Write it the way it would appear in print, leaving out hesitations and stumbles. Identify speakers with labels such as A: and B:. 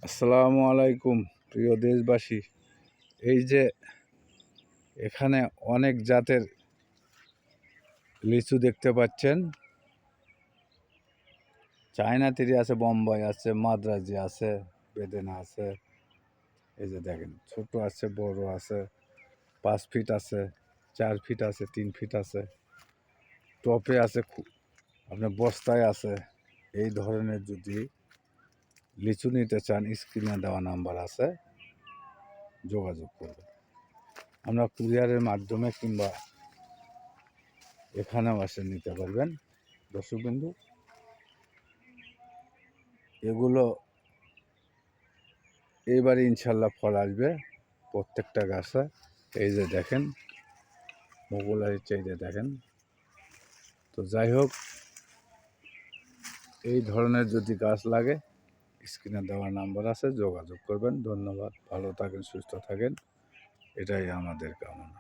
A: আসসালামু আলাইকুম প্রিয় দেশবাসী। এই যে এখানে অনেক জাতের লিচু দেখতে পাচ্ছেন। চায়না তিরি আছে, বোম্বাই আছে, মাদ্রাজি আছে, বেদেনা আছে। এই যে দেখেন, ছোট আছে, বড় আছে, 5 ফিট আছে, 4 ফিট আছে, 3 ফিট আছে, টপে আছে, আপনার বস্তায় আছে। এই ধরনের যদি লিচু নিতে চান, স্ক্রিনে দেওয়া নাম্বার আছে, যোগাযোগ করবেন। আমরা কুরিয়ারের মাধ্যমে কিংবা এখানেও এসে নিতে পারবেন। দর্শকবন্ধু, এগুলো এইবারে ইনশাল্লাহ ফল আসবে প্রত্যেকটা গাছে। এই যে দেখেন, মোগলার চাইতে দেখেন। তো যাই হোক, এই ধরনের যদি গাছ লাগে, স্ক্রিনে দেওয়া নাম্বার আছে, যোগাযোগ করবেন। ধন্যবাদ, ভালো থাকেন, সুস্থ থাকেন, এটাই আমাদের কামনা।